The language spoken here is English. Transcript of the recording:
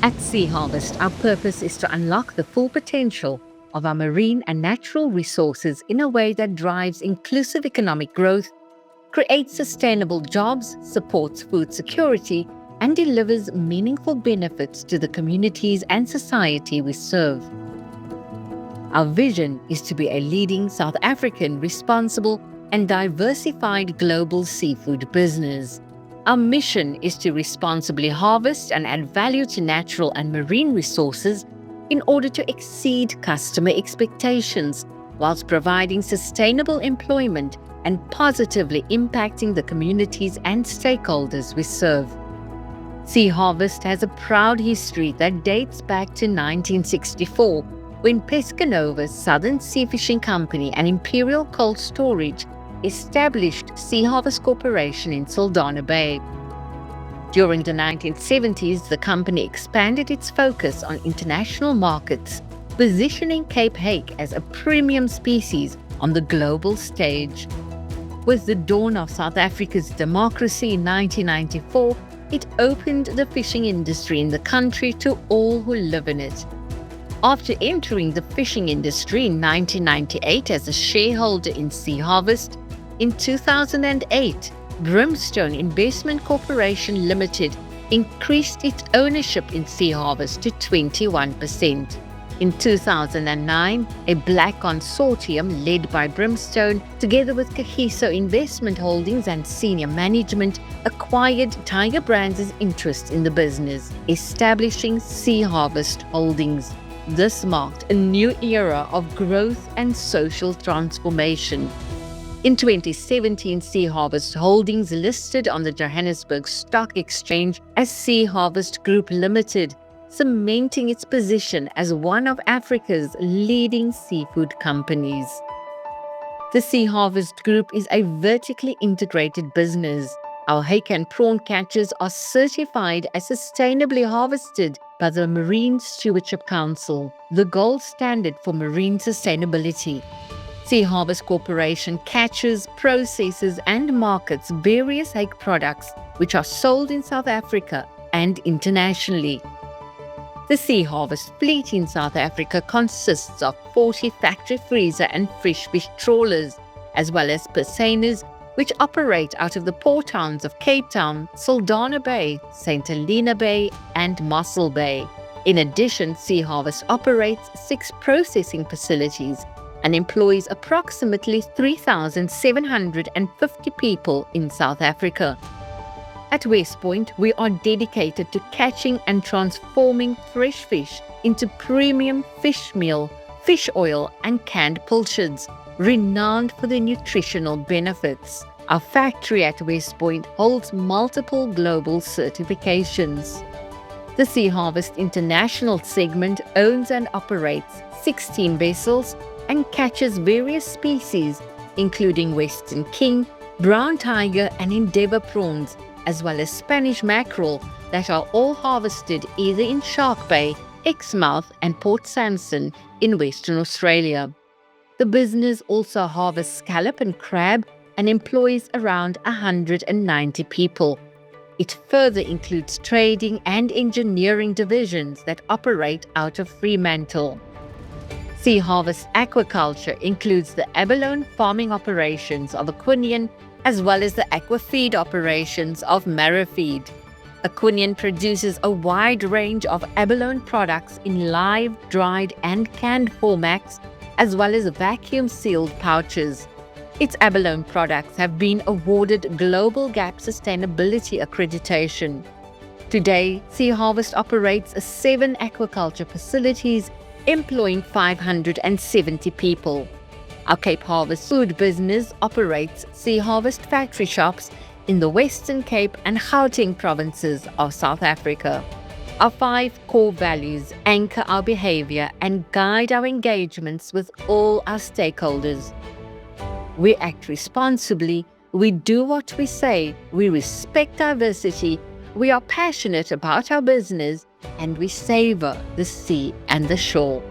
At Sea Harvest, our purpose is to unlock the full potential of our marine and natural resources in a way that drives inclusive economic growth, creates sustainable jobs, supports food security, and delivers meaningful benefits to the communities and society we serve. Our vision is to be a leading South African responsible and diversified global seafood business. Our mission is to responsibly harvest and add value to natural and marine resources in order to exceed customer expectations, whilst providing sustainable employment and positively impacting the communities and stakeholders we serve. Sea Harvest has a proud history that dates back to 1964, when Pescanova Southern Sea Fishing Company and Imperial Cold Storage established Sea Harvest Corporation in Saldanha Bay. During the 1970s, the company expanded its focus on international markets, positioning Cape hake as a premium species on the global stage. With the dawn of South Africa's democracy in 1994, it opened the fishing industry in the country to all who live in it. After entering the fishing industry in 1998 as a shareholder in Sea Harvest, in 2008, Brimstone Investment Corporation Limited increased its ownership in Sea Harvest to 21%. In 2009, a black consortium led by Brimstone, together with Kagiso Investment Holdings and senior management, acquired Tiger Brands' interest in the business, establishing Sea Harvest Holdings. This marked a new era of growth and social transformation. In 2017, Sea Harvest Holdings listed on the Johannesburg Stock Exchange as Sea Harvest Group Limited, cementing its position as one of Africa's leading seafood companies. The Sea Harvest Group is a vertically integrated business. Our hake and prawn catches are certified as sustainably harvested by the Marine Stewardship Council, the gold standard for marine sustainability. Sea Harvest Corporation catches, processes, and markets various hake products which are sold in South Africa and internationally. The Sea Harvest fleet in South Africa consists of 40 factory freezer and fresh fish trawlers, as well as purseaners, which operate out of the port towns of Cape Town, Saldanha Bay, St. Helena Bay, and Mossel Bay. In addition, Sea Harvest operates 6 processing facilities and employs approximately 3,750 people in South Africa. At Westpoint, we are dedicated to catching and transforming fresh fish into premium fish meal, fish oil, and canned pilchards, renowned for their nutritional benefits. Our factory at Westpoint holds multiple global certifications. The Sea Harvest International segment owns and operates 16 vessels and catches various species, including Western King, Brown Tiger, and Endeavour prawns, as well as Spanish mackerel that are all harvested either in Shark Bay, Exmouth, and Port Sampson in Western Australia. The business also harvests scallop and crab and employs around 190 people. It further includes trading and engineering divisions that operate out of Fremantle. Sea Harvest Aquaculture includes the abalone farming operations of Aquinian, as well as the aquafeed operations of Marrowfeed. Aquinian produces a wide range of abalone products in live, dried, and canned formats, as well as vacuum-sealed pouches. Its abalone products have been awarded Global Gap Sustainability accreditation. Today, Sea Harvest operates 7 aquaculture facilities, employing 570 people. Our Cape Harvest food business operates Sea Harvest factory shops in the Western Cape and Gauteng provinces of South Africa. Our 5 core values anchor our behavior and guide our engagements with all our stakeholders. We act responsibly, we do what we say, we respect diversity, we are passionate about our business, and we savor the sea and the shore.